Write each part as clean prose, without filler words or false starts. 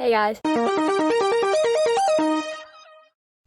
Hey guys.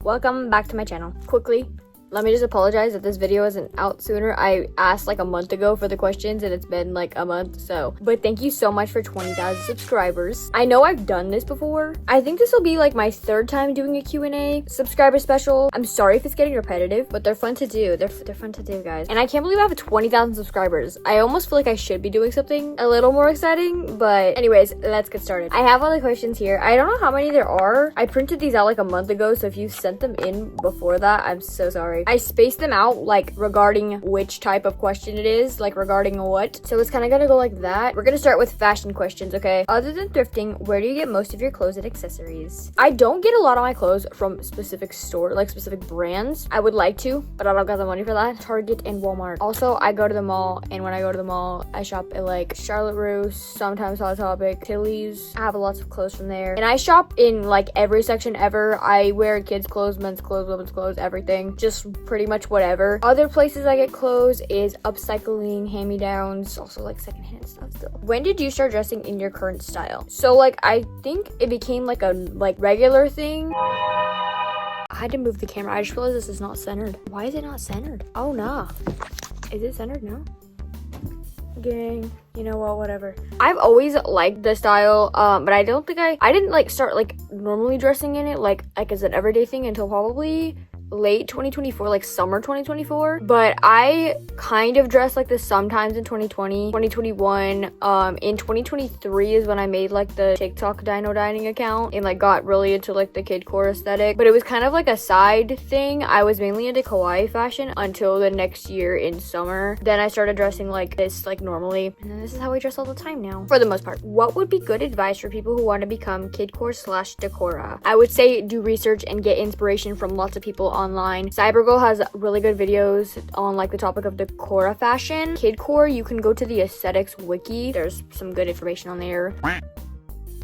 Welcome back to my channel. Quickly, let me just apologize if this video isn't out sooner. I asked like a month ago for the questions and it's been like a month, but thank you so much for 20,000 subscribers. I know I've done this before. I think this will be like my third time doing a Q&A subscriber special. I'm sorry if it's getting repetitive, but they're fun to do. They're fun to do, guys. And I can't believe I have 20,000 subscribers. I almost feel like I should be doing something a little more exciting, but anyways, let's get started. I have all the questions here. I don't know how many there are. I printed these out like a month ago, so if you sent them in before that, I'm so sorry. I spaced them out like regarding which type of question it is, like regarding what. So it's kind of gonna go like that. We're gonna start with fashion questions, okay? Other than thrifting, where do you get most of your clothes and accessories? I don't get a lot of my clothes from specific store, like specific brands. I would like to, but I don't got the money for that. Target and Walmart. Also, I go to the mall, and when I go to the mall, I shop at like Charlotte Russe, sometimes Hot Topic, Tilly's. I have lots of clothes from there. And I shop in like every section ever. I wear kids' clothes, men's clothes, women's clothes, everything. Just pretty much whatever. Other places I get clothes is upcycling, hand-me-downs, also like secondhand stuff still. When did you start dressing in your current style? So like I think it became like a regular thing. I had to move the camera. I just realized this is not centered. Why is it not centered? Oh nah. Is it centered now? Gang, you know what, whatever. I've always liked the style, but I don't think I didn't like start like normally dressing in it like as an everyday thing until probably late 2024, like summer 2024. But I kind of dressed like this sometimes in 2020, 2021. In 2023 is when I made like the TikTok Dino dining account and like got really into like the kidcore aesthetic. But it was kind of like a side thing. I was mainly into kawaii fashion until the next year in summer. Then I started dressing like this like normally, and then this is how I dress all the time now for the most part. What would be good advice for people who want to become kidcore / decora? I would say do research and get inspiration from lots of people online. Cybergirl has really good videos on like the topic of decora fashion. Kidcore, you can go to the aesthetics wiki. There's some good information on there.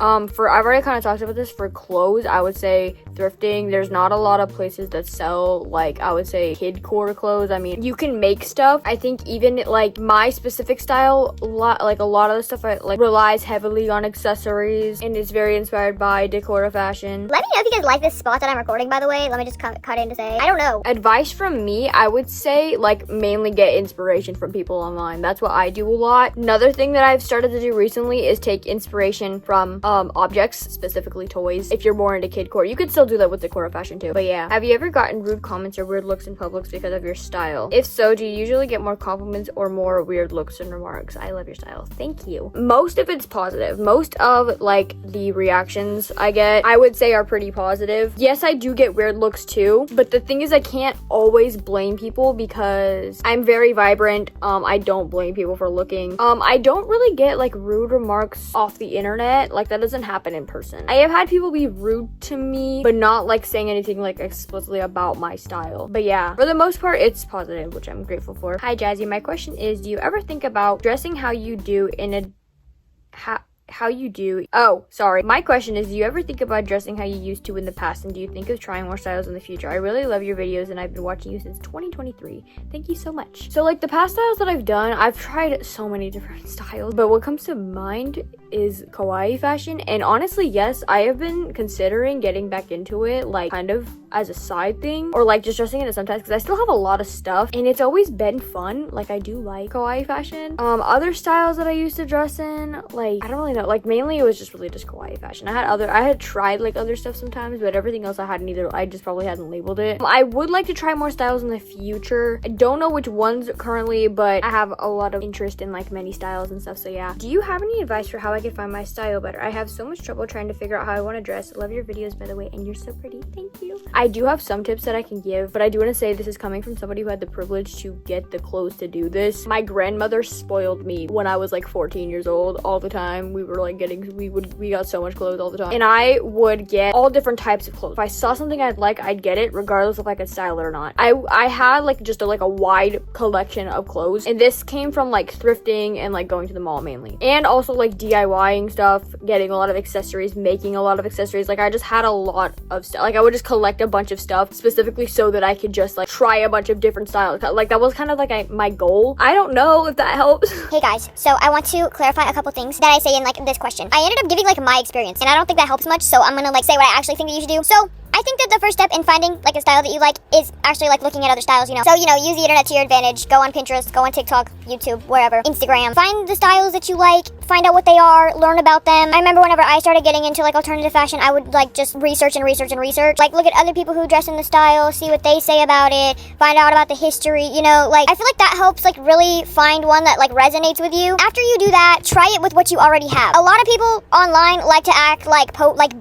I've already kind of talked about this. For clothes, I would say thrifting. There's not a lot of places that sell like I would say kidcore clothes. I mean, you can make stuff. I think even like my specific style, a lot of the stuff I like relies heavily on accessories and is very inspired by decora fashion. Let me know if you guys like this spot that I'm recording, by the way. Let me just cut in to say, I don't know. Advice from me, I would say like mainly get inspiration from people online. That's what I do a lot. Another thing that I've started to do recently is take inspiration from objects, specifically toys. If you're more into kidcore, you could still do that with decora fashion too. But yeah, have you ever gotten rude comments or weird looks in public because of your style? If so, do you usually get more compliments or more weird looks and remarks? I love your style. Thank you. Most of it's positive. Most of like the reactions I get, I would say are pretty positive. Yes, I do get weird looks too, but the thing is I can't always blame people because I'm very vibrant. I don't blame people for looking. I don't really get like rude remarks off the internet. Like that doesn't happen in person. I have had people be rude to me, but not like saying anything like explicitly about my style. But yeah, for the most part, it's positive, which I'm grateful for. Hi, Jazzy. My question is, do you ever think about dressing how you do in a... My question is, do you ever think about dressing how you used to in the past, and do you think of trying more styles in the future? I really love your videos and I've been watching you since 2023. Thank you so much. So like the past styles that I've done, I've tried so many different styles, but what comes to mind is kawaii fashion. And honestly, yes, I have been considering getting back into it, like kind of as a side thing, or like just dressing in it sometimes because I still have a lot of stuff and it's always been fun. Like I do like kawaii fashion. Other styles that I used to dress in, like I don't really know, like mainly it was just really just kawaii fashion. I had tried like other stuff sometimes, but everything else I just probably hadn't labeled it. I would like to try more styles in the future. I don't know which ones currently, but I have a lot of interest in like many styles and stuff, so yeah. Do you have any advice for how I can find my style better? I have so much trouble trying to figure out how I want to dress. Love your videos, by the way, and you're so pretty. Thank you. I do have some tips that I can give, but I do want to say this is coming from somebody who had the privilege to get the clothes to do this. My grandmother spoiled me when I was like 14 years old all the time. We were like we got so much clothes all the time, and I would get all different types of clothes. If I saw something I'd like, I'd get it regardless if I could style it or not. I had like just a wide collection of clothes, and this came from like thrifting and like going to the mall mainly, and also like DIYing stuff, getting a lot of accessories, making a lot of accessories. Like I just had a lot of stuff. Like I would just collect a bunch of stuff specifically so that I could just like try a bunch of different styles. Like that was kind of like my goal. I don't know if that helps. Hey guys, so I want to clarify a couple things that I say in like like this question. I ended up giving like my experience, and I don't think that helps much, so I'm gonna like say what I actually think that you should do. So I think that the first step in finding like a style that you like is actually like looking at other styles, you know. So, you know, use the internet to your advantage. Go on Pinterest, go on TikTok, YouTube, wherever, Instagram. Find the styles that you like, find out what they are, learn about them. I remember whenever I started getting into like alternative fashion, I would like just research and research and research. Like look at other people who dress in the style, see what they say about it, find out about the history, you know. Like I feel like that helps like really find one that like resonates with you. After you do that, try it with what you already have. A lot of people online like to act like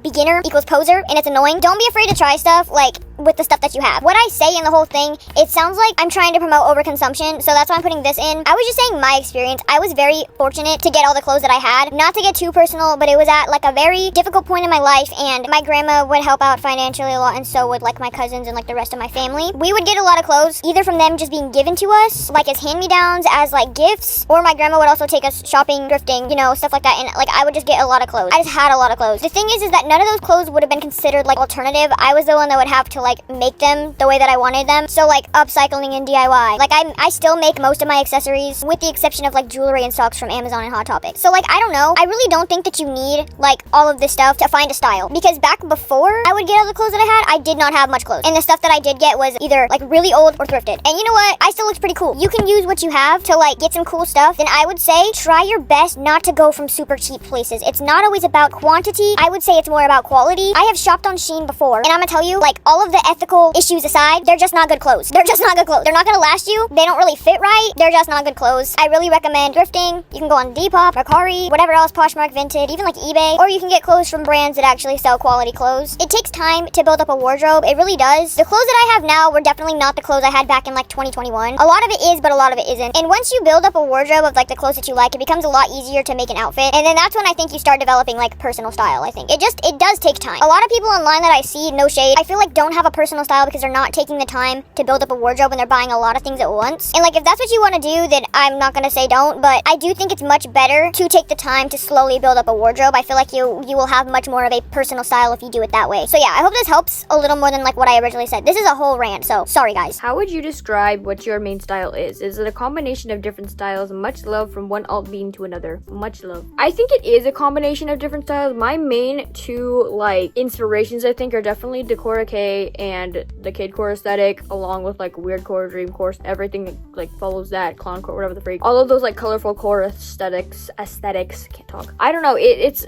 beginner equals poser, and it's annoying. Don't be afraid to try stuff like with the stuff that you have. What I say in the whole thing, it sounds like I'm trying to promote overconsumption, so that's why I'm putting this in. I was just saying my experience. I was very fortunate to get all the clothes that I had. Not to get too personal, but it was at like a very difficult point in my life, and my grandma would help out financially a lot, and so would like my cousins and like the rest of my family. We would get a lot of clothes, either from them just being given to us, like as hand-me-downs, as like gifts, or my grandma would also take us shopping, thrifting, you know, stuff like that, and like I would just get a lot of clothes. I just had a lot of clothes. The thing is that none of those clothes would have been considered like alternative. I was the one that would have to like make them the way that I wanted them. So like upcycling and DIY. Like I still make most of my accessories with the exception of like jewelry and socks from Amazon and Hot Topic. So like I don't know. I really don't think that you need like all of this stuff to find a style, because back before I would get all the clothes that I had, I did not have much clothes. And the stuff that I did get was either like really old or thrifted. And you know what? I still looked pretty cool. You can use what you have to like get some cool stuff. Then I would say try your best not to go from super cheap places. It's not always about quantity. I would say it's more about quality. I have shopped on Shein before, and I'm gonna tell you, like all of the ethical issues aside, they're just not good clothes. They're just not good clothes. They're not gonna last you. They don't really fit right. They're just not good clothes. I really recommend thrifting. You can go on Depop, Mercari, whatever else, Poshmark, Vinted, even like eBay, or you can get clothes from brands that actually sell quality clothes. It takes time to build up a wardrobe. It really does. The clothes that I have now were definitely not the clothes I had back in like 2021. A lot of it is, but a lot of it isn't. And once you build up a wardrobe of like the clothes that you like, it becomes a lot easier to make an outfit. And then that's when I think you start developing like personal style. I think it does take time. A lot of people online that I see, no shade, I feel like don't have a personal style because they're not taking the time to build up a wardrobe and they're buying a lot of things at once. And like if that's what you want to do, then I'm not gonna say don't, but I do think it's much better to take the time to slowly build up a wardrobe. I feel like you will have much more of a personal style if you do it that way. So yeah, I hope this helps a little more than like what I originally said. This is a whole rant, so sorry guys. How would you describe what your main style is? Is it a combination of different styles? Much love from one alt bean to another. Much love. I think it is a combination of different styles. My main two like inspirations I think are definitely Decora K and the kidcore aesthetic, along with like weirdcore, dreamcore, everything that like follows that, clowncore, whatever the freak. All of those like colorful core aesthetics, can't talk. I don't know.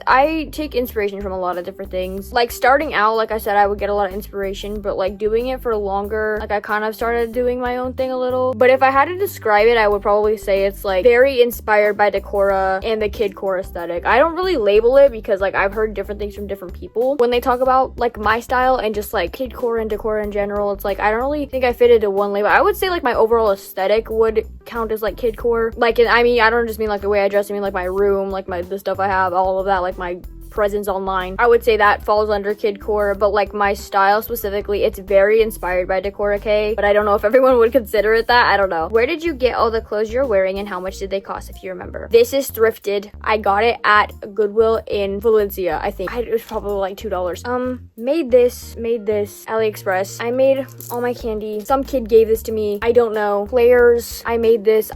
I take inspiration from a lot of different things. Like starting out, like I said, I would get a lot of inspiration, but like doing it for longer, like I kind of started doing my own thing a little. But if I had to describe it, I would probably say it's like very inspired by Decora and the kidcore aesthetic. I don't really label it because like I've heard different things from different people when they talk about like my style and just like kidcore and Decora in general. It's like I don't really think I fit into one label. I would say like my overall aesthetic would count as like kidcore. Like, I mean, I don't just mean like the way I dress. I mean like my room, like the stuff I have, all of that, like my presence online. I would say that falls under kidcore, but like my style specifically, it's very inspired by Decora K, but I don't know if everyone would consider it that. I don't know. Where did you get all the clothes you're wearing and how much did they cost, if you remember? This is thrifted. I got it at Goodwill in Valencia, I think. It was probably like $2. Made this AliExpress. I made all my candy. Some kid gave this to me. I don't know. Players. I made this.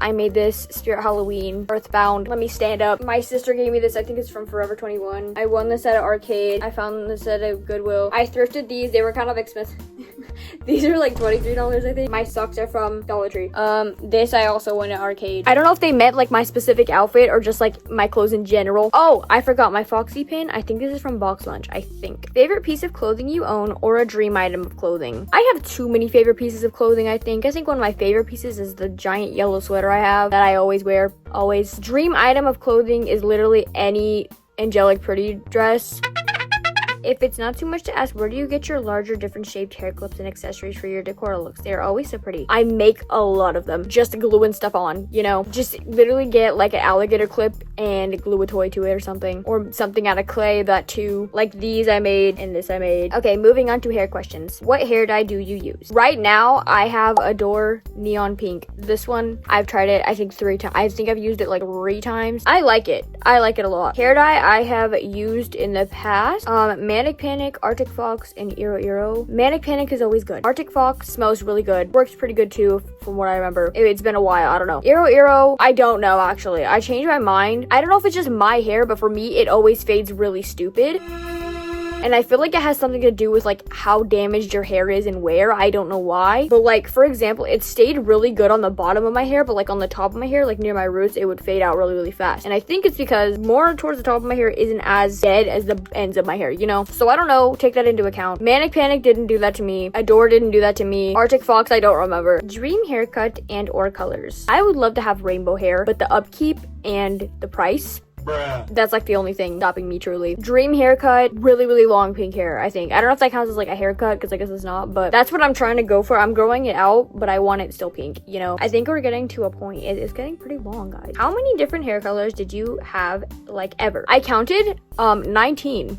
Spirit Halloween. Earthbound. Let me stand up. My sister gave me this. I think it's from Forever 21. I won this at an arcade. I found this at a Goodwill. I thrifted these. They were kind of expensive. These are like $23, I think. My socks are from Dollar Tree. This I also won at arcade. I don't know if they meant like my specific outfit or just like my clothes in general. Oh, I forgot my Foxy pin. I think this is from Box Lunch, I think. Favorite piece of clothing you own or a dream item of clothing? I have too many favorite pieces of clothing, I think. I think one of my favorite pieces is the giant yellow sweater I have that I always wear. Always. Dream item of clothing is literally any angelic pretty dress. If it's not too much to ask, where do you get your larger, different shaped hair clips and accessories for your decor looks? They are always so pretty. I make a lot of them. Just gluing stuff on, you know? Just literally get like an alligator clip and glue a toy to it or something. Or something out of clay, that too. Like these I made and this I made. Okay, moving on to hair questions. What hair dye do you use? Right now, I have Adore Neon Pink. This one, I've tried it, I think 3 times. I think I've used it like 3 times. I like it. I like it a lot. Hair dye I have used in the past. Manic Panic, Arctic Fox, and Iro. Manic Panic is always good. Arctic Fox smells really good. Works pretty good too, from what I remember. It's been a while, I don't know. Iro, I don't know actually. I changed my mind. I don't know if it's just my hair, but for me, it always fades really stupid. And I feel like it has something to do with like how damaged your hair is and where. I don't know why. But like, for example, it stayed really good on the bottom of my hair, but like on the top of my hair, like near my roots, it would fade out really, really fast. And I think it's because more towards the top of my hair isn't as dead as the ends of my hair, you know? So I don't know. Take that into account. Manic Panic didn't do that to me. Adore didn't do that to me. Arctic Fox, I don't remember. Dream haircut and or colors. I would love to have rainbow hair, but the upkeep and the price, that's like the only thing stopping me truly. Dream haircut, really, really long pink hair, I think. I don't know if that counts as like a haircut, because I guess it's not, but that's what I'm trying to go for. I'm growing it out, but I want it still pink, you know? I think we're getting to a point. It is getting pretty long, guys. How many different hair colors did you have, like, ever? I counted 19.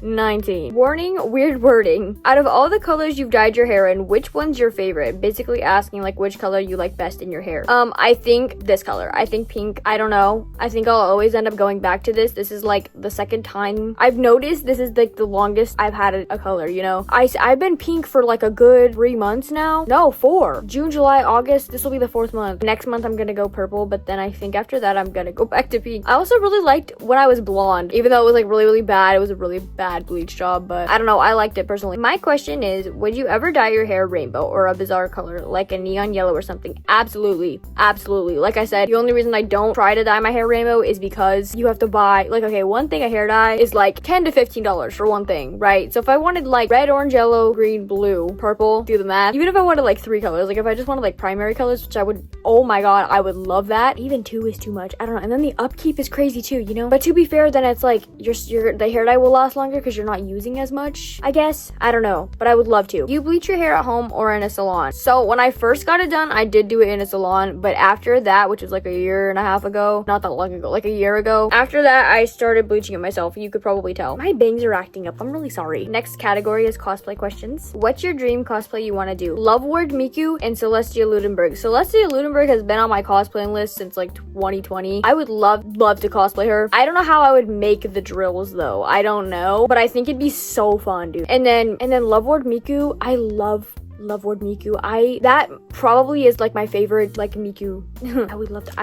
Warning, weird wording. Out of all the colors you've dyed your hair in, which one's your favorite? Basically asking like which color you like best in your hair. I think this color. I think pink. I don't know. I think I'll always end up going back to this. This is like the second time I've noticed this is like the longest I've had a color, you know? I've been pink for like a good 3 months now. No, 4. June, July, August. This will be the 4th month. Next month I'm gonna go purple, but then I think after that I'm gonna go back to pink. I also really liked when I was blonde, even though it was like really, really bad. It was a really bad bleach job, but I don't know. I liked it personally. My question is, would you ever dye your hair rainbow or a bizarre color like a neon yellow or something? Absolutely. Absolutely. Like I said, the only reason I don't try to dye my hair rainbow is because you have to buy, like, okay, one thing a hair dye is like $10 to $15 for one thing, right? So if I wanted like red, orange, yellow, green, blue, purple, do the math. Even if I wanted like 3 colors, like if I just wanted like primary colors, which I would, oh my god, I would love that. Even 2 is too much. I don't know. And then the upkeep is crazy too, you know? But to be fair, then it's like the hair dye will last longer because you're not using as much, I guess. I don't know, but I would love to. You bleach your hair at home or in a salon? So when I first got it done, I did do it in a salon, but after that, which was like a year and a half ago, not that long ago, like a year ago, after that I started bleaching it myself. You could probably tell. My bangs are acting up. I'm really sorry. Next category is cosplay questions. What's your dream cosplay you want to do? Loveward Miku and Celestia Ludenberg. Celestia Ludenberg has been on my cosplaying list since like 2020. I would love to cosplay her. I don't know how I would make the drills though. I don't know, but I think it'd be so fun, dude. And then Loveward Miku, I love Loveward Miku. That probably is like my favorite like Miku. I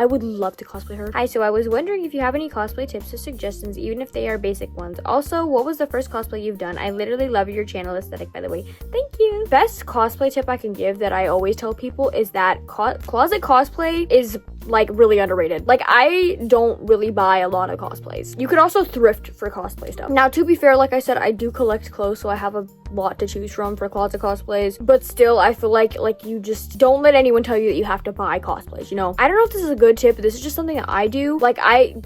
would love to cosplay her. Hi, so I was wondering if you have any cosplay tips or suggestions, even if they are basic ones. Also, what was the first cosplay you've done? I literally love your channel aesthetic, by the way. Thank you. Best cosplay tip I can give that I always tell people is that closet cosplay is like really underrated. Like, I don't really buy a lot of cosplays. You could also thrift for cosplay stuff. Now, to be fair, like I said, I do collect clothes, so I have a lot to choose from for closet cosplays, but still I feel like you just don't let anyone tell you that you have to buy cosplays, you know? I don't know if this is a good tip, but this is just something that I do. Like,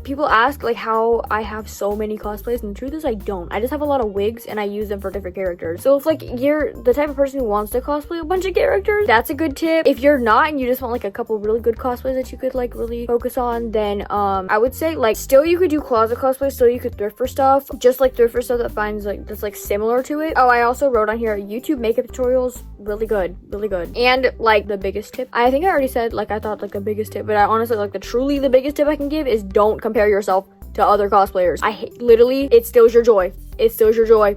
people ask like how I have so many cosplays, and the truth is I don't. I just have a lot of wigs and I use them for different characters. So if like you're the type of person who wants to cosplay a bunch of characters, that's a good tip. If you're not and you just want like a couple really good cosplays that you could like really focus on, then I would say like still you could do closet cosplay, still you could thrift for stuff, just like thrift for stuff that finds like that's like similar to it. Oh, I also wrote on here YouTube makeup tutorials, really good. And like the biggest tip, I think I already said like I thought like the biggest tip, but I honestly like the biggest tip I can give is don't compare yourself to other cosplayers. Literally, it steals your joy.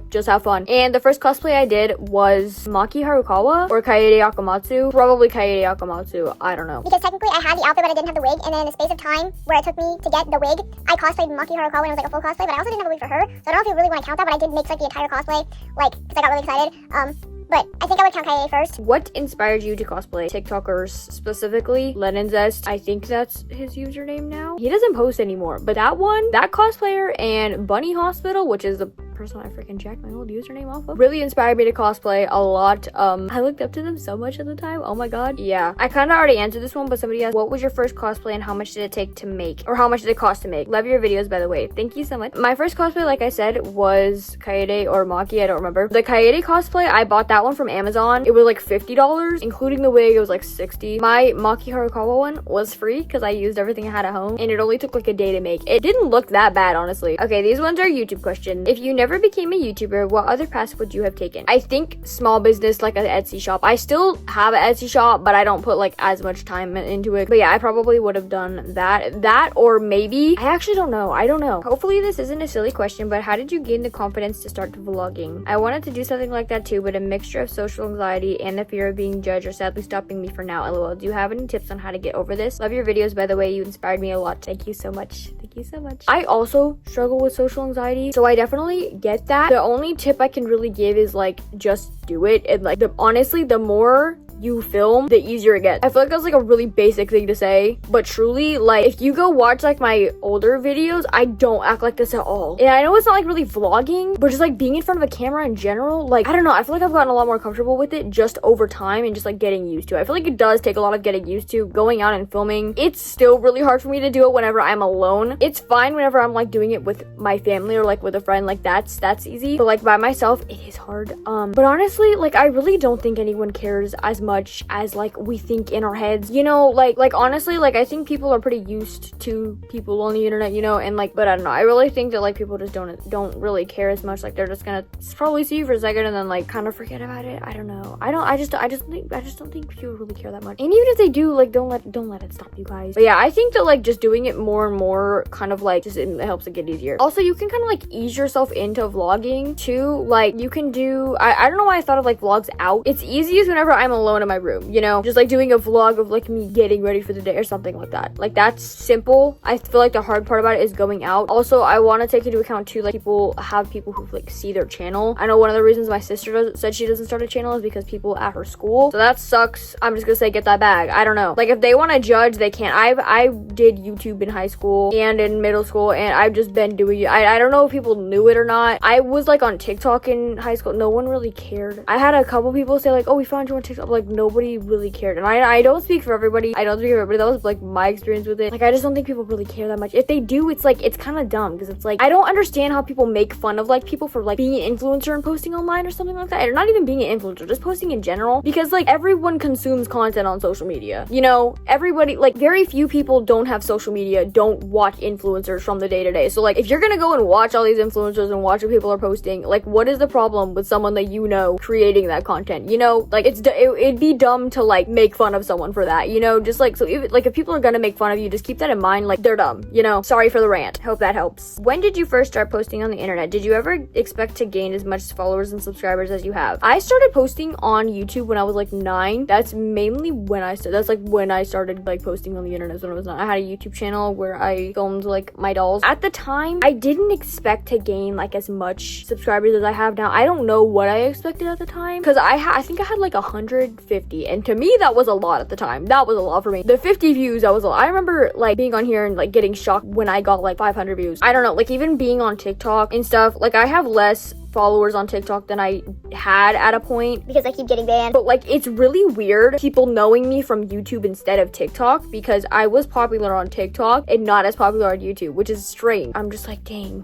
Just have fun. And the first cosplay I did was Maki Harukawa or Kaede Akamatsu. Probably Kaede Akamatsu. I don't know. Because technically I had the outfit, but I didn't have the wig. And then in the space of time where it took me to get the wig, I cosplayed Maki Harukawa and it was like a full cosplay, but I also didn't have a wig for her. So I don't know if you really want to count that, but I did mix like the entire cosplay, like, because I got really excited. But I think I would count Kaede first. What inspired you to cosplay? TikTokers, specifically Lennon Zest. I think that's his username now. He doesn't post anymore, but that cosplayer and Bunny Hospital, which is the person I freaking jacked my old username off of, really inspired me to cosplay a lot. I looked up to them so much at the time. Oh my god. Yeah, I kind of already answered this one, but somebody asked, what was your first cosplay and how much did it take to make, or how much did it cost to make? Love your videos, by the way. Thank you so much. My first cosplay, like I said, was Kaede or Maki. I don't remember. The Kaede cosplay, I bought that one from Amazon. It was like $50, including the wig. It was like $60. My Maki Harukawa one was free because I used everything I had at home, and it only took like a day to make. It didn't look that bad, honestly. Okay, these ones are YouTube questions. If you never never became a YouTuber, what other paths would you have taken? I think small business, like an Etsy shop. I still have an Etsy shop, but I don't put like as much time into it. But yeah, I probably would have done that, or maybe, I actually don't know. I don't know. Hopefully this isn't a silly question, but how did you gain the confidence to start vlogging? I wanted to do something like that too, but a mixture of social anxiety and the fear of being judged are sadly stopping me for now. LOL. Do you have any tips on how to get over this? Love your videos, by the way. You inspired me a lot. Thank you so much. Thank you so much. I also struggle with social anxiety, so I definitely get that. The only tip I can really give is like just do it, and like honestly, the more you film, the easier it gets. I feel like that's like a really basic thing to say, but truly, like if you go watch like my older videos, I don't act like this at all. And I know it's not like really vlogging, but just like being in front of a camera in general, like I don't know, I feel like I've gotten a lot more comfortable with it just over time and just like getting used to it. I feel like it does take a lot of getting used to going out and filming. It's still really hard for me to do it whenever I'm alone. It's fine whenever I'm like doing it with my family or like with a friend, like that's easy, but like by myself it is hard. But honestly, like I really don't think anyone cares as much as like we think in our heads, you know, like honestly, like I think people are pretty used to people on the internet, you know, and like, but I don't know, I really think that like people just don't really care as much. Like they're just gonna probably see you for a second and then like kind of forget about it. I don't know. I just don't think people really care that much. And even if they do, like don't let it stop you guys. But yeah, I think that like just doing it more and more kind of like just it helps it get easier. Also, you can kind of like ease yourself into vlogging too. Like you can do, I don't know why I thought of like vlogs out. It's easiest whenever I'm alone in my room, you know, just like doing a vlog of like me getting ready for the day or something like that. Like that's simple. I feel like the hard part about it is going out. Also, I want to take into account too, like people who like see their channel. I know one of the reasons my sister said she doesn't start a channel is because people at her school, so that sucks. I'm just gonna say get that bag. I don't know, like if they want to judge, they can't. I did YouTube in high school and in middle school, and I've just been doing it. I don't know if people knew it or not. I was like on TikTok in high school. No one really cared. I had a couple people say like, oh, we found you on TikTok. Like nobody really cared. And I don't speak for everybody. That was like my experience with it. Like I just don't think people really care that much. If they do, it's like it's kind of dumb, because it's like I don't understand how people make fun of like people for like being an influencer and posting online or something like that, or not even being an influencer, just posting in general, because like everyone consumes content on social media, you know. Everybody, like very few people don't have social media, don't watch influencers from the day to day. So like if you're gonna go and watch all these influencers and watch what people are posting, like what is the problem with someone that you know creating that content, you know? Like it'd be dumb to like make fun of someone for that, you know? Just like, so if people are gonna make fun of you, just keep that in mind. Like they're dumb, you know? Sorry for the rant. Hope that helps. When did you first start posting on the internet? Did you ever expect to gain as much followers and subscribers as you have? I started posting on YouTube when I was like 9. That's mainly when I started. That's like when I started like posting on the internet, when I was 9. I had a YouTube channel where I filmed like my dolls. At the time, I didn't expect to gain like as much subscribers as I have now. I don't know what I expected at the time, because I think I had like 150, and to me that was a lot at the time. That was a lot for me. The 50 views, that was a lot. I remember like being on here and like getting shocked when I got like 500 views. I don't know, like even being on TikTok and stuff, like I have less followers on TikTok than I had at a point, because I keep getting banned. But like it's really weird people knowing me from YouTube instead of TikTok, because I was popular on TikTok and not as popular on YouTube, which is strange. I'm just like, dang,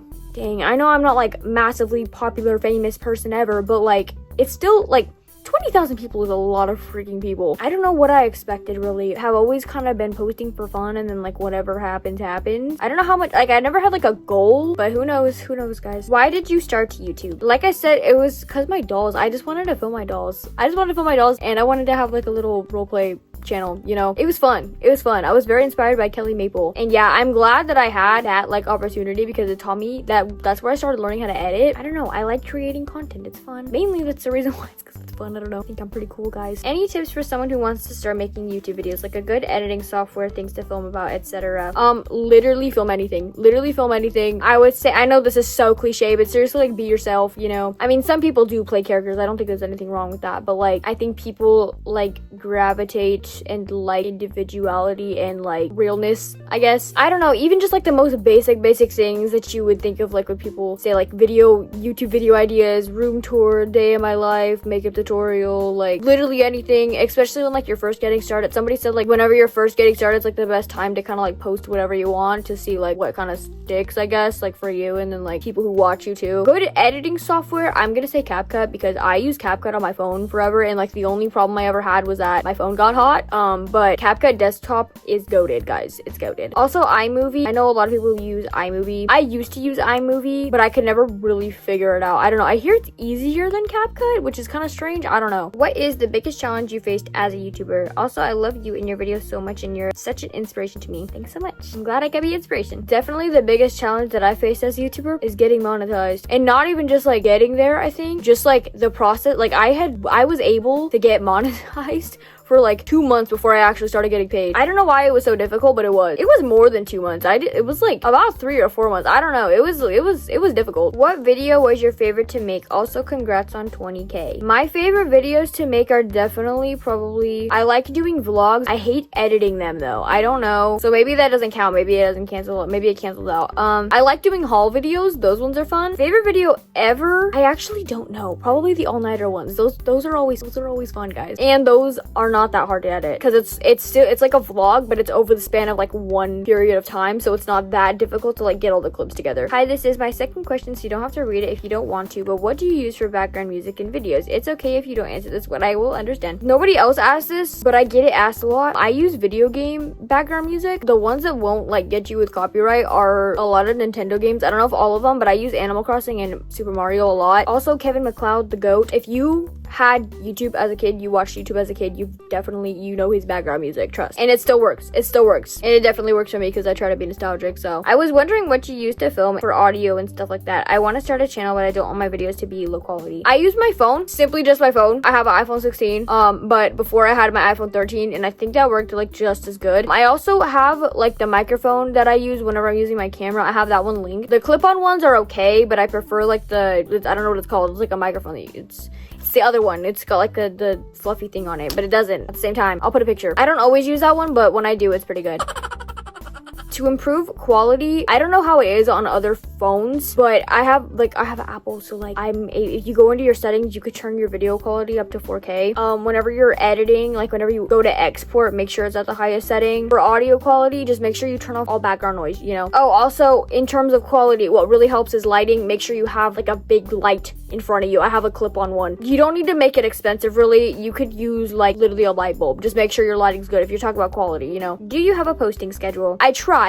I know I'm not like massively popular famous person ever, but like it's still like 20,000 people is a lot of freaking people. I don't know what I expected, really. I've always kind of been posting for fun, and then like whatever happens. I don't know how much, like I never had like a goal, but who knows guys. Why did you start YouTube? Like I said, it was because my dolls. I just wanted to film my dolls. And I wanted to have like a little roleplay channel, you know. It was fun. I was very inspired by Kelly Maple, and yeah, I'm glad that I had that like opportunity, because it taught me that's where I started learning how to edit. I don't know, I like creating content. It's fun. Mainly that's the reason why, it's because it's fun. I don't know, I think I'm pretty cool, guys. Any tips for someone who wants to start making YouTube videos, like a good editing software, things to film about, etc? Literally film anything. I would say, I know this is so cliche, but seriously, like be yourself, you know. I mean, some people do play characters. I don't think there's anything wrong with that, but like I think people like gravitate and like individuality and like realness, I guess. I don't know, even just like the most basic things that you would think of, like when people say like YouTube video ideas, room tour, day of my life, makeup tutorial, like literally anything, especially when like you're first getting started. Somebody said like whenever you're first getting started, it's like the best time to kind of like post whatever you want to see like what kind of sticks, I guess, like for you, and then like people who watch you too. Good editing software, I'm gonna say CapCut, because I use CapCut on my phone forever, and like the only problem I ever had was that my phone got hot. lot. But CapCut Desktop is goated, guys. It's goated. Also, iMovie. I know a lot of people use iMovie. I used to use iMovie, but I could never really figure it out. I don't know. I hear it's easier than CapCut, which is kind of strange. I don't know. What is the biggest challenge you faced as a YouTuber? Also, I love you and your videos so much, and you're such an inspiration to me. Thanks so much. I'm glad I could be inspiration. Definitely the biggest challenge that I faced as a YouTuber is getting monetized, and not even just like getting there. I think just like the process. Like I was able to get monetized for like 2 months before I actually started getting paid. I don't know why it was so difficult, but it was more than 2 months. It was like about 3 or 4 months. I don't know. It was difficult. What video was your favorite to make? Also, congrats on 20K. My favorite videos to make are definitely probably, I like doing vlogs. I hate editing them though. I don't know. So maybe that doesn't count. Maybe it doesn't cancel. Maybe it cancels out. I like doing haul videos. Those ones are fun. Favorite video ever? I actually don't know. Probably the all-nighter ones. Those are always fun, guys. And those are not that hard to edit because it's like a vlog, but it's over the span of like one period of time, so it's not that difficult to like get all the clips together. Hi, this is my second question, so you don't have to read it if you don't want to, but what do you use for background music in videos? It's okay if you don't answer this, but I will understand. Nobody else asked this, but I get it asked a lot. I use video game background music. The ones that won't like get you with copyright are a lot of Nintendo games. I don't know if all of them, but I use Animal Crossing and Super Mario a lot. Also, Kevin Macleod, the GOAT. If you had YouTube as a kid, you watched YouTube as a kid, you know his background music, trust. And it still works. And it definitely works for me because I try to be nostalgic. So I was wondering what you use to film for audio and stuff like that. I want to start a channel, but I don't want my videos to be low quality. I use my phone, simply just my phone. I have an iPhone 16, but before I had my iPhone 13, and I think that worked like just as good. I also have like the microphone that I use whenever I'm using my camera. I have that one linked. The clip-on ones are okay, but I prefer like I don't know what it's called. It's like a microphone. It's the other one. It's got like the fluffy thing on it, but it doesn't at the same time. I'll put a picture. I don't always use that one, but when I do, it's pretty good. To improve quality, I don't know how it is on other phones, but I have an Apple, so like if you go into your settings, you could turn your video quality up to 4K. Whenever you're editing, like whenever you go to export, make sure it's at the highest setting. For audio quality, just make sure you turn off all background noise, you know. Oh, also in terms of quality, what really helps is lighting. Make sure you have like a big light in front of you. I have a clip-on one. You don't need to make it expensive, really. You could use like literally a light bulb. Just make sure your lighting's good if you're talking about quality, you know. Do you have a posting schedule? I try.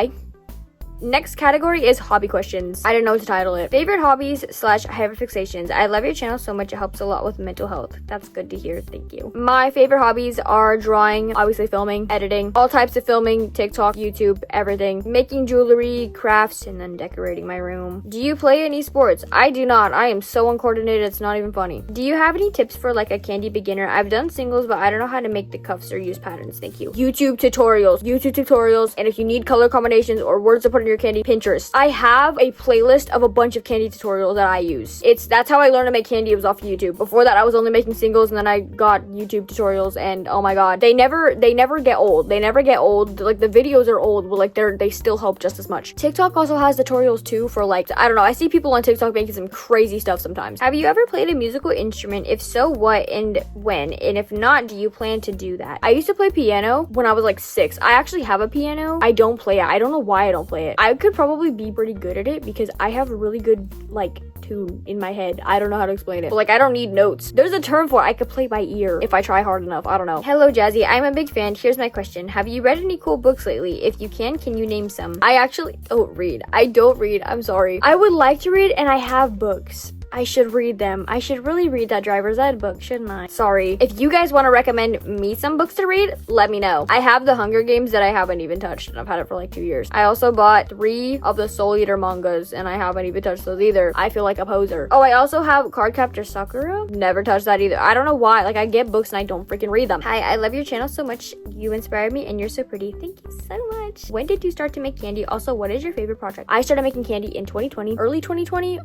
Next category is hobby questions. I don't know what to title it. Favorite hobbies / hyperfixations. I love your channel so much. It helps a lot with mental health. That's good to hear. Thank you. My favorite hobbies are drawing, obviously filming, editing, all types of filming, TikTok, YouTube, everything. Making jewelry, crafts, and then decorating my room. Do you play any sports? I do not. I am so uncoordinated. It's not even funny. Do you have any tips for like a candy beginner? I've done singles, but I don't know how to make the cuffs or use patterns. Thank you. YouTube tutorials. And if you need color combinations or words to put in your candy, Pinterest. I have a playlist of a bunch of candy tutorials that I use. That's how I learned to make candy. It was off YouTube. Before that, I was only making singles, and then I got YouTube tutorials, and oh my god, they never get old. They never get old. Like the videos are old, but like they still help just as much. TikTok also has tutorials too for like, I don't know, I see people on TikTok making some crazy stuff sometimes. Have you ever played a musical instrument? If so, what and when? And if not, do you plan to do that? I used to play piano when I was like 6. I actually have a piano. I don't play it. I don't know why I don't play it. I could probably be pretty good at it because I have a really good like tune in my head. I don't know how to explain it, but like I don't need notes. There's a term for it. I could play by ear if I try hard enough. I don't know. Hello Jazzy, I'm a big fan. Here's my question. Have you read any cool books lately? If you can you name some? I actually don't read. I don't read. I'm sorry. I would like to read, and I have books. I should read them. I should really read that driver's ed book, shouldn't I? Sorry. If you guys want to recommend me some books to read, let me know. I have the Hunger Games that I haven't even touched, and I've had it for like 2 years. I also bought 3 of the Soul Eater mangas, and I haven't even touched those either. I feel like a poser. Oh, I also have Cardcaptor Sakura. Never touched that either. I don't know why. Like, I get books and I don't freaking read them. Hi, I love your channel so much. You inspire me, and you're so pretty. Thank you so much. When did you start to make candy? Also, what is your favorite project? I started making candy in 2020, early 2020,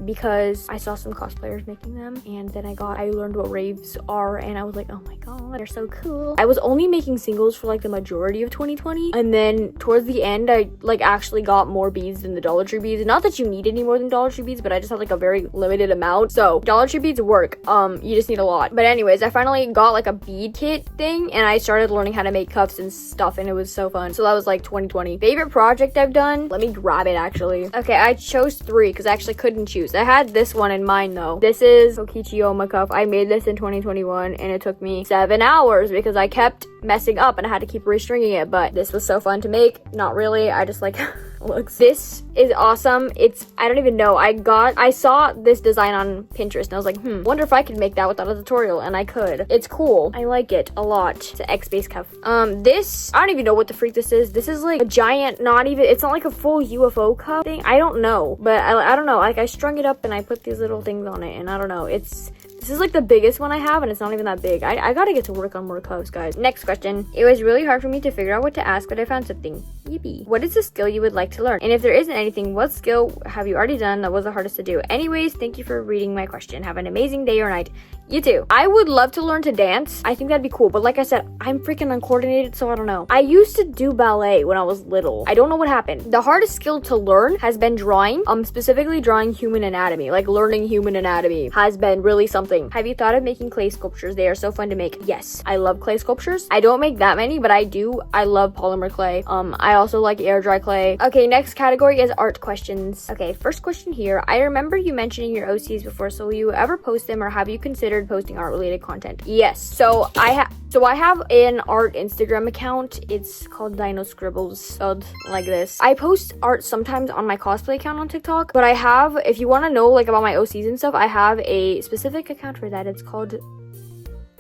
because I saw some cosplayers making them, and then I learned what raves are, and I was like, oh my god, they're so cool. I was only making singles for like the majority of 2020, and then towards the end I like actually got more beads than the Dollar Tree beads. Not that you need any more than Dollar Tree beads, but I just had like a very limited amount. So Dollar Tree beads work, you just need a lot. But anyways, I finally got like a bead kit thing, and I started learning how to make cuffs and stuff, and it was so fun. So that was like 2020. Favorite project I've done? Let me grab it actually. Okay, I chose 3 because I actually couldn't choose. I had this one in mind though. This is Kokichi Oma cuff. I made this in 2021 and it took me 7 hours because I kept messing up and I had to keep restringing it, but this was so fun to make. Not really, I just like looks. This is awesome. I don't even know. I saw this design on Pinterest and I was like, wonder if I could make that without a tutorial, and I could. It's cool. I like it a lot. It's an X-base cuff. This, I don't even know what the freak this is. This is like a giant, it's not like a full UFO cuff thing. I don't know, but I don't know. Like I strung it up and I put these little things on it and I don't know. This is like the biggest one I have and it's not even that big. I gotta get to work on more cuffs, guys. Next question. It was really hard for me to figure out what to ask, but I found something. Yippee. What is a skill you would like to learn? And if there isn't anything, what skill have you already done that was the hardest to do? Anyways, thank you for reading my question. Have an amazing day or night. You too. I would love to learn to dance. I think that'd be cool. But like I said, I'm freaking uncoordinated, so I don't know. I used to do ballet when I was little. I don't know what happened. The hardest skill to learn has been drawing. Specifically drawing human anatomy. Like learning human anatomy has been really something. Have you thought of making clay sculptures? They are so fun to make. Yes, I love clay sculptures. I don't make that many, but I do. I love polymer clay. I also like air dry clay. Okay, next category is art questions. Okay, first question here. I remember you mentioning your OCs before, so will you ever post them or have you considered posting art related content? Yes. So I have an art Instagram account. It's called Dino Scribbles, spelled like this. I post art sometimes on my cosplay account on TikTok, but I have, if you want to know like about my OCs and stuff, I have a specific account for that. It's called,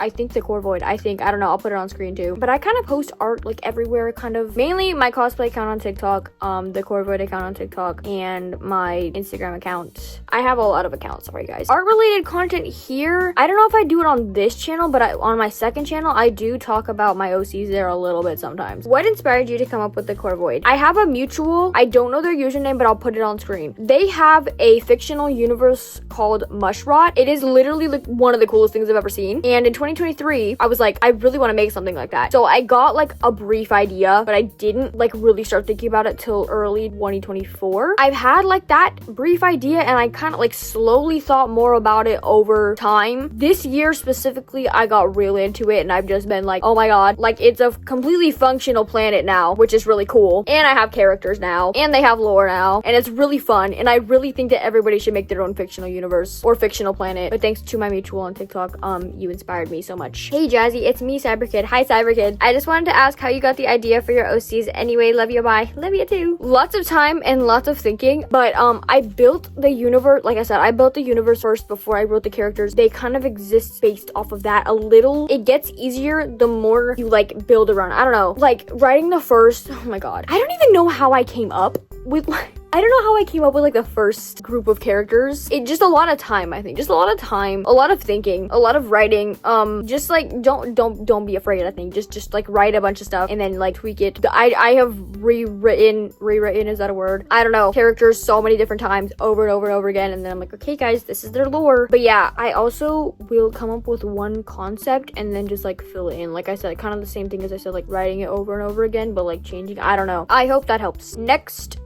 I think, the Core Void. I don't know, I'll put it on screen too. But I kind of post art like everywhere, kind of. Mainly my cosplay account on TikTok, the Core Void account on TikTok, and my Instagram account. I have a lot of accounts, sorry guys. Art related content here, I don't know if I do it on this channel, but on my second channel, I do talk about my OCs there a little bit sometimes. What inspired you to come up with the Core Void? I have a mutual, I don't know their username, but I'll put it on screen. They have a fictional universe called Mushrot. It is literally like one of the coolest things I've ever seen. And in 2023, I was like, I really want to make something like that. So I got like a brief idea, but I didn't like really start thinking about it till early 2024. I've had like that brief idea and I kind of like slowly thought more about it over time. This year specifically, I got really into it and I've just been like, oh my god, like it's a completely functional planet now, which is really cool. And I have characters now and they have lore now and it's really fun. And I really think that everybody should make their own fictional universe or fictional planet. But thanks to my mutual on TikTok, you inspired me so much. Hey Jazzy, it's me, Cyberkid. Hi Cyberkid. I just wanted to ask how you got the idea for your OCs. Anyway, love you, bye. Love you too. Lots of time and lots of thinking, but I built the universe, like I said, I built the universe first before I wrote the characters. They kind of exist based off of that a little. It gets easier the more you like build around. I don't know, like writing the first, oh my god, I don't even know how I came up with like, I don't know how I came up with like the first group of characters. It just a lot of time, I think. Just a lot of time, a lot of thinking, a lot of writing. Just like don't be afraid, I think. Just like write a bunch of stuff and then like tweak it. I have rewritten, is that a word? I don't know. Characters so many different times over and over and over again. And then I'm like, okay guys, this is their lore. But yeah, I also will come up with one concept and then just like fill it in. Like I said, kind of the same thing as I said, like writing it over and over again, but like changing. I don't know. I hope that helps. Next,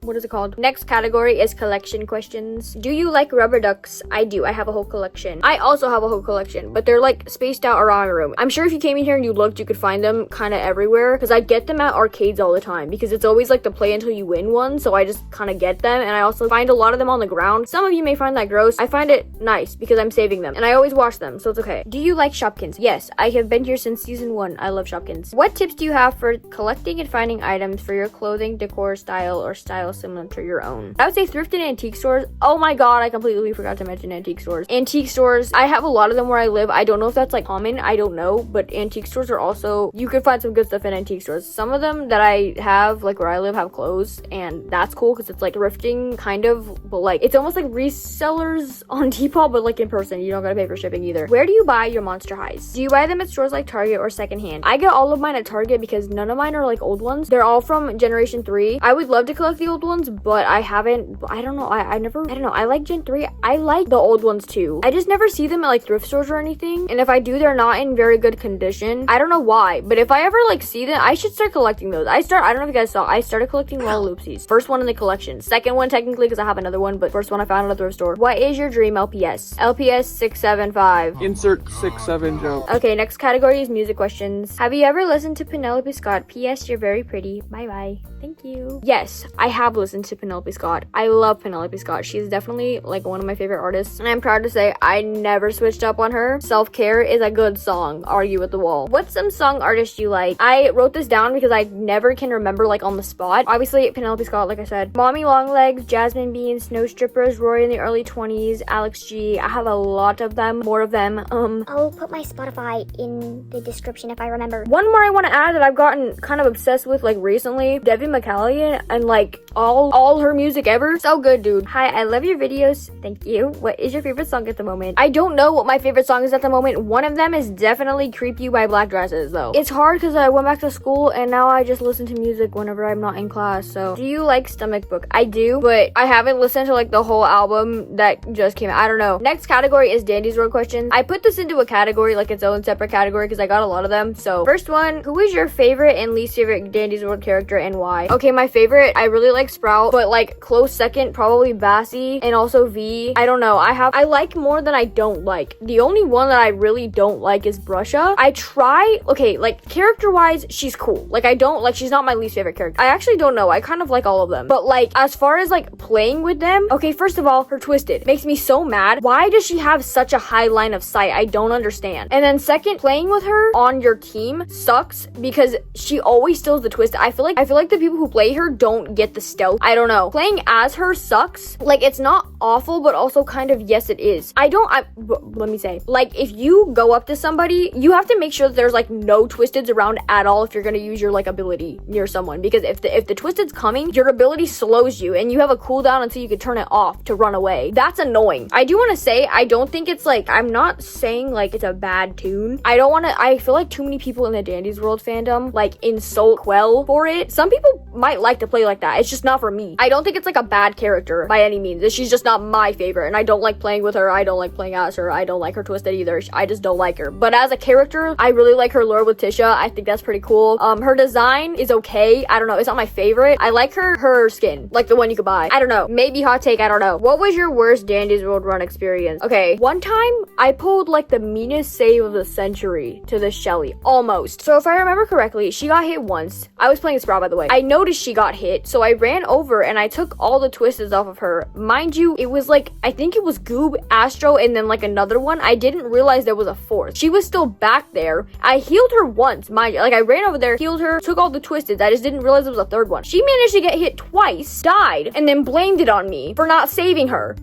what is it called? Next category is collection questions. Do you like rubber ducks? I do. I have a whole collection. I also have a whole collection, but they're like spaced out around my room. I'm sure if you came in here and you looked, you could find them kind of everywhere because I get them at arcades all the time because it's always like the play until you win one. So I just kind of get them and I also find a lot of them on the ground. Some of you may find that gross. I find it nice because I'm saving them and I always wash them, so it's okay. Do you like Shopkins? Yes, I have been here since season 1. I love Shopkins. What tips do you have for collecting and finding items for your clothing, decor, style, or style similar to your own? I would say thrift and antique stores. Oh my god, I completely forgot to mention antique stores. Antique stores, I have a lot of them where I live. I don't know if that's like common, I don't know, but antique stores are also, you can find some good stuff in antique stores. Some of them that I have, like where I live, have closed, and that's cool because it's like thrifting kind of, but like it's almost like resellers on Depop, but like in person. You don't gotta pay for shipping either. Where do you buy your monster highs? Do you buy them at stores like Target or secondhand? I get all of mine at Target because none of mine are like old ones. They're all from generation 3. I would love to collect the old ones, but I haven't. I don't know. I don't know. I like Gen 3. I like the old ones too. I just never see them at like thrift stores or anything. And if I do, they're not in very good condition. I don't know why, but if I ever like see them, I should start collecting those. I don't know if you guys saw, I started collecting Lollaloopsies. First one in the collection. Second one technically because I have another one, but first one I found at a thrift store. What is your dream LPS? LPS 675. Insert 6-7 joke. Okay, next category is music questions. Have you ever listened to Penelope Scott? P.S. You're very pretty. Bye bye. Thank you. Yes, I have listened to Penelope Scott. I love Penelope Scott. She's definitely like one of my favorite artists, and I'm proud to say I never switched up on her. Self-Care is a good song. Argue with the Wall. What's some song artist you like? I wrote this down because I never can remember like on the spot. Obviously Penelope Scott, like I said. Mommy Longlegs, Jasmine Bean, Snow Strippers, Rory in the Early 20s, Alex G. I have a lot of them, more of them. I'll put my Spotify in the description if I remember. One more I want to add that I've gotten kind of obsessed with like recently, Debbie Macleod, and like all her music ever. So good, dude. Hi, I love your videos. Thank you. What is your favorite song at the moment? I don't know what my favorite song is at the moment. One of them is definitely Creep You by Black Dresses though. It's hard because I went back to school and now I just listen to music whenever I'm not in class. So do you like Stomach Book? I do, but I haven't listened to like the whole album that just came out. I don't know. Next category is Dandy's World Questions. I put this into a category, like its own separate category, because I got a lot of them. So first one, who is your favorite and least favorite Dandy's World character and why? Okay, my favorite, I really like Sprout, but like close second, probably Bassie and also V. I don't know. I like more than I don't like. The only one that I really don't like is Brusha. I try, okay, like character wise, she's cool. Like I don't, like she's not my least favorite character. I actually don't know. I kind of like all of them. But like as far as like playing with them, okay, first of all, her Twisted makes me so mad. Why does she have such a high line of sight? I don't understand. And then second, playing with her on your team sucks because she always steals the Twisted. I feel like the people who play her don't get the stealth. I don't know. Playing as her sucks. Like it's not awful, but also kind of yes it is. Let me say, like if you go up to somebody, you have to make sure that there's like no Twisteds around at all if you're gonna use your like ability near someone, because if the Twisted's coming, your ability slows you and you have a cooldown until you can turn it off to run away. That's annoying. I do want to say I don't think it's like, I'm not saying like it's a bad tune. I feel like too many people in the Dandy's World fandom like insult Quell for it. Some people might like to play like that. It's just not for me. I don't think it's like a bad character by any means. She's just not my favorite and I don't like playing with her. I don't like playing as her. I don't like her Twisted either. I just don't like her. But as a character, I really like her lore with Tisha. I think that's pretty cool. Her design is okay. I don't know. It's not my favorite. I like her skin, like the one you could buy. I don't know. Maybe hot take. I don't know. What was your worst Dandy's World run experience? Okay, one time I pulled like the meanest save of the century to this Shelly. Almost. So if I remember correctly, she got hit once. I was playing Sprout, by the way. I noticed she got hit, so I ran over and I took all the Twisteds off of her. Mind you, it was like, I think it was Goob, Astro, and then like another one. I didn't realize there was a fourth. She was still back there. I healed her once, mind you. Like I ran over there, healed her, took all the Twisteds. I just didn't realize there was a third one. She managed to get hit twice, died, and then blamed it on me for not saving her.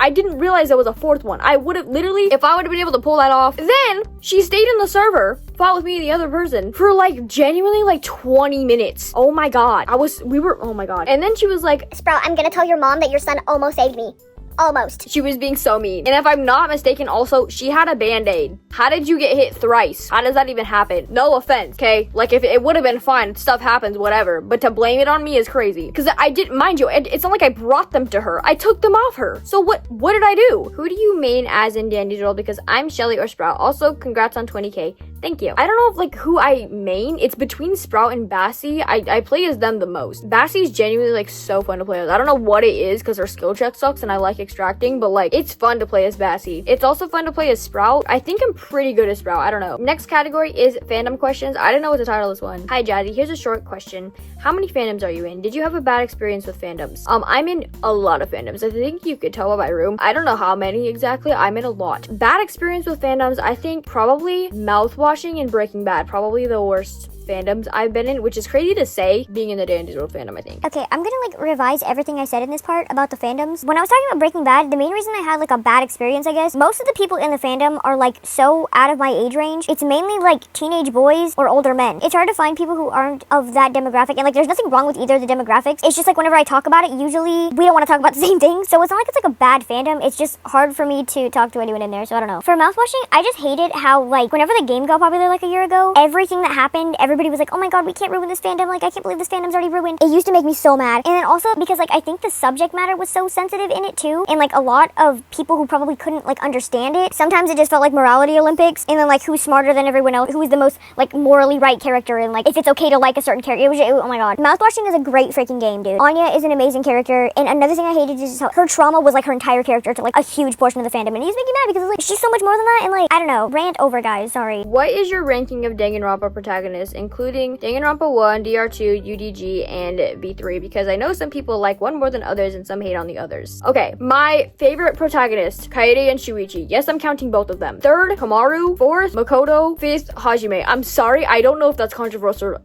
I didn't realize there was a fourth one. I would have literally, if I would have been able to pull that off, then she stayed in the server, fought with me and the other person for like genuinely like 20 minutes. Oh my god. Oh my god. And then she was like, Sprout, I'm gonna tell your mom that your son almost saved me. Almost. She was being so mean. And if I'm not mistaken, also, she had a band-aid. How did you get hit thrice? How does that even happen? No offense, okay? Like, if it would have been fine, stuff happens, whatever. But to blame it on me is crazy. Because I didn't, mind you, it's not like I brought them to her. I took them off her. So what did I do? Who do you main as in Dandy's World? Because I'm Shelly or Sprout. Also, congrats on 20k. Thank you. I don't know if like who I main. It's between Sprout and Bassie. I play as them the most. Bassie's genuinely like so fun to play as. I don't know what it is because her skill check sucks and I like extracting, but like it's fun to play as Bassie. It's also fun to play as Sprout. I think I'm pretty good as Sprout. I don't know. Next category is Fandom Questions. I don't know what to title this one. Hi Jazzy, here's a short question. How many fandoms are you in? Did you have a bad experience with fandoms? I'm in a lot of fandoms. I think you could tell by my room. I don't know how many exactly. I'm in a lot. Bad experience with fandoms, I think probably mouthwash and Breaking Bad, probably the worst fandoms I've been in, which is crazy to say being in the Dandy's World fandom, I think. Okay, I'm gonna like revise everything I said in this part about the fandoms. When I was talking about Breaking Bad, the main reason I had like a bad experience, I guess, most of the people in the fandom are like so out of my age range. It's mainly like teenage boys or older men. It's hard to find people who aren't of that demographic, and like there's nothing wrong with either of the demographics. It's just like whenever I talk about it, usually we don't want to talk about the same thing. So it's not like it's like a bad fandom. It's just hard for me to talk to anyone in there, so I don't know. For mouthwashing, I just hated how like whenever the game got popular like a year ago, everything that happened, everybody was like, oh my god, we can't ruin this fandom. Like, I can't believe this fandom's already ruined. It used to make me so mad. And then also because like I think the subject matter was so sensitive in it too, and like a lot of people who probably couldn't like understand it, sometimes it just felt like morality Olympics, and then like who's smarter than everyone else, who is the most like morally right character, and like if it's okay to like a certain character. Oh my god, mouthwashing is a great freaking game, dude. Anya is an amazing character, and another thing I hated is how her trauma was like her entire character to like a huge portion of the fandom, and he's making me mad because like she's so much more than that, and like I don't know. Rant over, guys, sorry. What is your ranking of Danganronpa protagonists, including Danganronpa 1, DR2, UDG, and V3, because I know some people like one more than others and some hate on the others. Okay, my favorite protagonist, Kaede and Shuichi. Yes, I'm counting both of them. Third, Kamaru. Fourth, Makoto. Fifth, Hajime. I'm sorry, I don't know if that's controversial.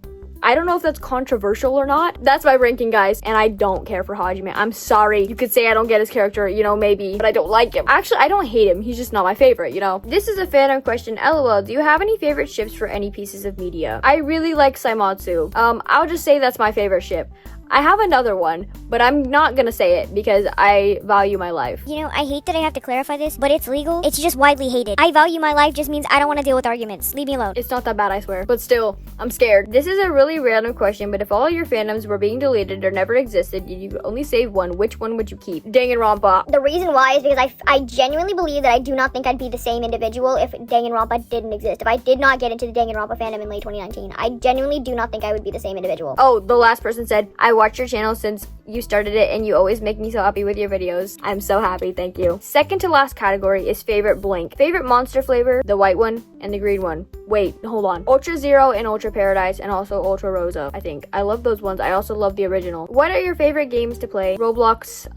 Or not. That's my ranking, guys, and I don't care for Hajime. I'm sorry. You could say I don't get his character, you know, maybe, but I don't like him. Actually, I don't hate him. He's just not my favorite, you know. This is a fandom question. LOL, do you have any favorite ships for any pieces of media? I really like Saimatsu. I'll just say that's my favorite ship. I have another one, but I'm not gonna say it because I value my life. You know, I hate that I have to clarify this, but it's legal. It's just widely hated. I value my life just means I don't want to deal with arguments. Leave me alone. It's not that bad, I swear. But still, I'm scared. This is a really random question, but if all your fandoms were being deleted or never existed, and you could only save one, which one would you keep? Danganronpa. The reason why is because I genuinely believe that I do not think I'd be the same individual if Danganronpa didn't exist. If I did not get into the Danganronpa fandom in late 2019, I genuinely do not think I would be the same individual. Oh, the last person said, I watched your channel since you started it and you always make me so happy with your videos. I'm so happy, thank you. Second to last category is favorite blank. Favorite monster flavor, the white one and the green one. Wait, hold on. Ultra Zero and Ultra Paradise and also Ultra Rosa, I think. I love those ones. I also love the original. What are your favorite games to play? Roblox,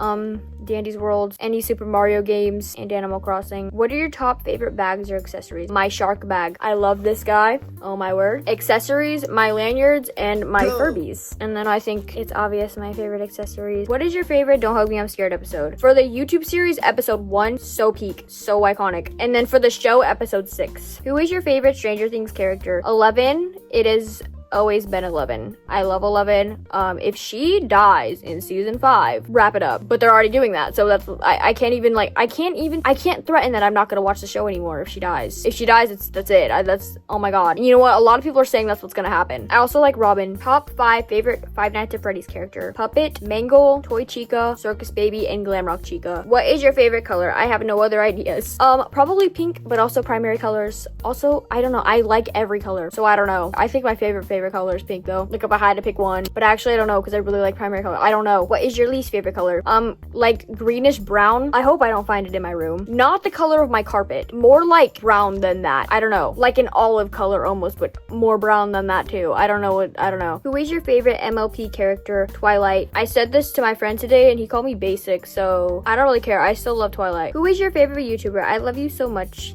Dandy's World, any Super Mario games, and Animal Crossing. What are your top favorite bags or accessories? My shark bag. I love this guy. Oh my word. Accessories, my lanyards, and my Furbies. And then I think it's obvious my favorite accessories. What is your favorite Don't Hug Me I'm Scared episode? For the YouTube series, episode 1, so peak, so iconic. And then for the show, episode 6. Who is your favorite Stranger Things character? 11. It is always been 11. I love 11. If she dies in season 5, wrap it up. But they're already doing that, so that's I can't threaten that I'm not gonna watch the show anymore if she dies. If she dies, that's it. That's oh my god. And you know what? A lot of people are saying that's what's gonna happen. I also like Robin. Top 5 favorite Five Nights at Freddy's character: Puppet, Mangle, Toy Chica, Circus Baby, and Glamrock Chica. What is your favorite color? I have no other ideas. Probably pink, but also primary colors. Also, I don't know. I like every color, so I don't know. I think my favorite color is pink though. Like if I had to pick one, but actually I don't know because I really like primary color. I don't know. What is your least favorite color? Like greenish brown. I hope I don't find it in my room. Not the color of my carpet. More like brown than that. I don't know. Like an olive color almost, but more brown than that too. I don't know. Who is your favorite MLP character? Twilight. I said this to my friend today and he called me basic, so I don't really care. I still love Twilight. Who is your favorite YouTuber? I love you so much.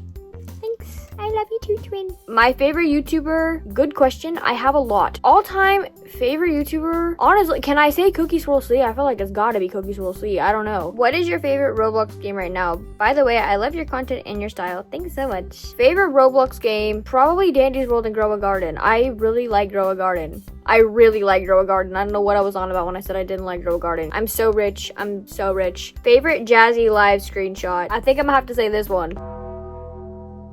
I love you too, twin. My favorite YouTuber? Good question. I have a lot. All-time favorite YouTuber? Honestly, can I say Cookie Swirl C? I feel like it's gotta be Cookie Swirl C. I don't know. What is your favorite Roblox game right now? By the way, I love your content and your style. Thanks so much. Favorite Roblox game? Probably Dandy's World and Grow a Garden. I really like Grow a Garden. I really like Grow a Garden. I don't know what I was on about when I said I didn't like Grow a Garden. I'm so rich. Favorite Jazzy Live screenshot? I think I'm gonna have to say this one.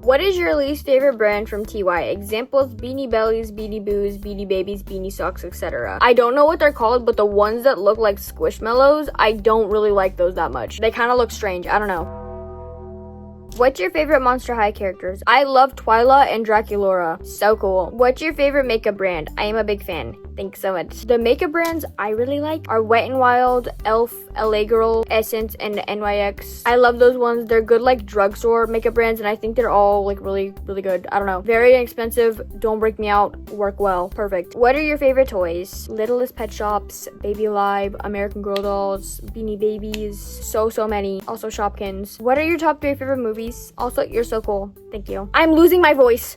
What is your least favorite brand from TY? Examples: Beanie Bellies, Beanie Boos, Beanie Babies, Beanie Socks, etc. I don't know what they're called, but the ones that look like Squishmallows, I don't really like those that much. They kind of look strange. I don't know. What's your favorite Monster High characters? I love Twyla and Draculaura. So cool. What's your favorite makeup brand? I am a big fan. Thanks so much. The makeup brands I really like are Wet n Wild, Elf, LA Girl, Essence, and NYX. I love those ones. They're good like drugstore makeup brands, and I think they're all like really good. I don't know. Very inexpensive. Don't break me out. Work well. Perfect. What are your favorite toys? Littlest Pet Shops, Baby Alive, American Girl Dolls, Beanie Babies. So many. Also Shopkins. What are your top 3 favorite movies? Also, you're so cool. Thank you. I'm losing my voice.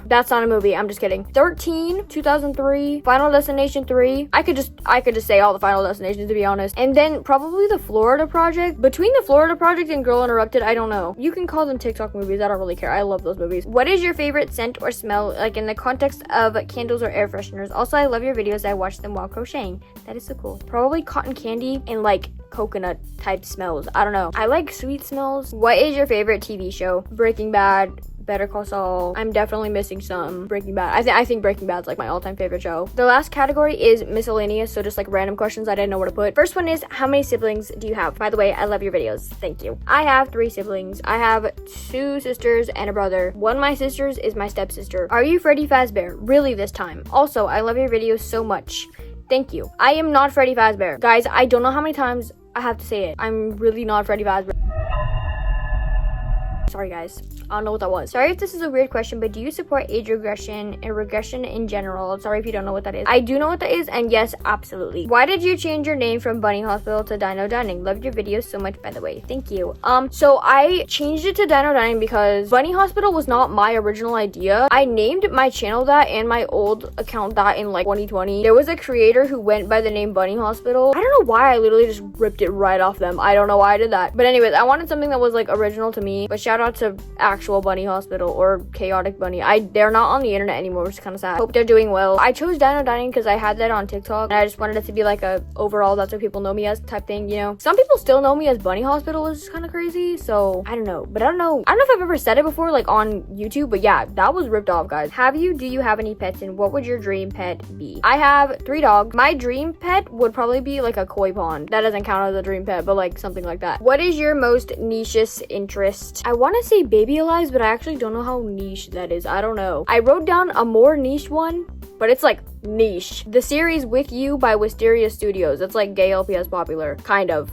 That's not a movie. I'm just kidding. 13, 2003, Final Destination 3. I could just say all the Final Destinations, to be honest. And then probably the Florida Project. Between the Florida Project and Girl Interrupted, I don't know. You can call them TikTok movies. I don't really care. I love those movies. What is your favorite scent or smell, like in the context of candles or air fresheners? Also, I love your videos. I watch them while crocheting. That is so cool. Probably cotton candy and like coconut type smells. I don't know. I like sweet smells. What is your favorite TV show? Breaking Bad, Better Call Saul. I'm definitely missing some. Breaking Bad. I think Breaking Bad's like my all-time favorite show. The last category is miscellaneous, so just like random questions I didn't know where to put. First one is, how many siblings do you have? By the way, I love your videos. Thank you. I have 3 siblings. I have 2 sisters and a brother. One of my sisters is my stepsister. Are you Freddy Fazbear? Really this time. Also, I love your videos so much. Thank you. I am not Freddy Fazbear. Guys, I don't know how many times I have to say it. I'm really not Freddy Fazbear. Sorry guys, I don't know what that was. Sorry if this is a weird question, but do you support age regression and regression in general? Sorry if you don't know what that is. I do know what that is, and yes, absolutely. Why did you change your name from Bunny Hospital to Dino Dining? Loved your videos so much, by the way. Thank you. So I changed it to Dino Dining because Bunny Hospital was not my original idea. I named my channel that and my old account that in like 2020. There was a creator who went by the name Bunny Hospital. I don't know why, I literally just ripped it right off them. I don't know why I did that. But anyways, I wanted something that was like original to me. But shout out to actual Bunny Hospital or Chaotic Bunny. They're not on the internet anymore, which is kind of sad. Hope they're doing well. I chose Dino Dining because I had that on TikTok, and I just wanted it to be like a overall that's what people know me as type thing, you know. Some people still know me as Bunny Hospital, which is kind of crazy. So I don't know, but I don't know if I've ever said it before like on YouTube, but yeah, that was ripped off, guys. Do you have any pets, and what would your dream pet be? I have 3 dogs. My dream pet would probably be like a koi pond. That doesn't count as a dream pet, but like something like that. What is your most nichest interest? I want to say baby alive, but I actually don't know how niche that is. I don't know. I wrote down a more niche one, but it's like niche. The series With You by Wisteria Studios. It's like gay LPS popular, kind of.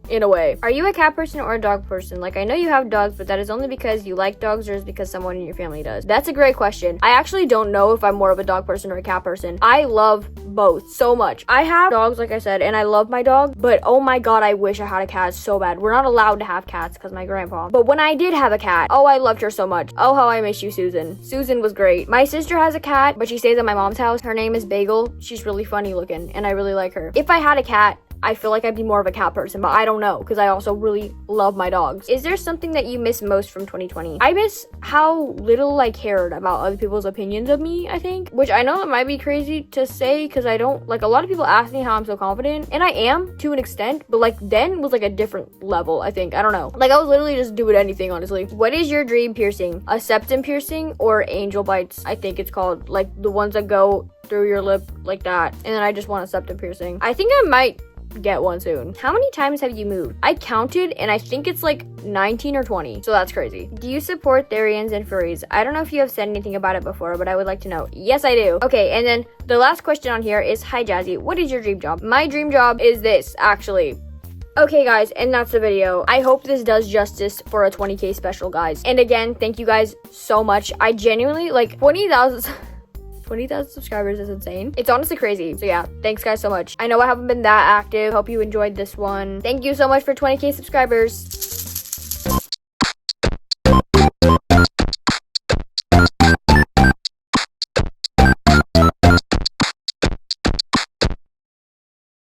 In a way. Are you a cat person or a dog person? Like, I know you have dogs, but that is only because you like dogs, or is because someone in your family does? That's a great question. I actually don't know if I'm more of a dog person or a cat person. I love both so much. I have dogs, like I said, and I love my dog, but oh my god, I wish I had a cat so bad. We're not allowed to have cats because my grandpa. But when I did have a cat, oh, I loved her so much. Oh, how I miss you, Susan. Susan was great. My sister has a cat, but she stays at my mom's house. Her name is Bagel. She's really funny looking, and I really like her. If I had a cat, I feel like I'd be more of a cat person, but I don't know because I also really love my dogs. Is there something that you miss most from 2020? I miss how little I cared about other people's opinions of me, I think, which I know it might be crazy to say because I don't, like, a lot of people ask me how I'm so confident, and I am to an extent, but like then was like a different level, I think. I don't know. Like, I was literally just doing anything, honestly. What is your dream piercing? A septum piercing or angel bites, I think it's called, like the ones that go through your lip like that. And then I just want a septum piercing. I think I might get one soon. How many times have you moved? I counted and I think it's like 19 or 20, so that's crazy. Do you support Therians and furries? I don't know if you have said anything about it before, but I would like to know. Yes, I do. Okay, and then the last question on here is, hi Jazzy, what is your dream job? My dream job is this, actually. Okay guys, and that's the video. I hope this does justice for a 20k special, guys. And again, thank you guys so much. I genuinely, like, 20,000 subscribers is insane. It's honestly crazy. So yeah, thanks guys so much. I know I haven't been that active. Hope you enjoyed this one. Thank you so much for 20k subscribers.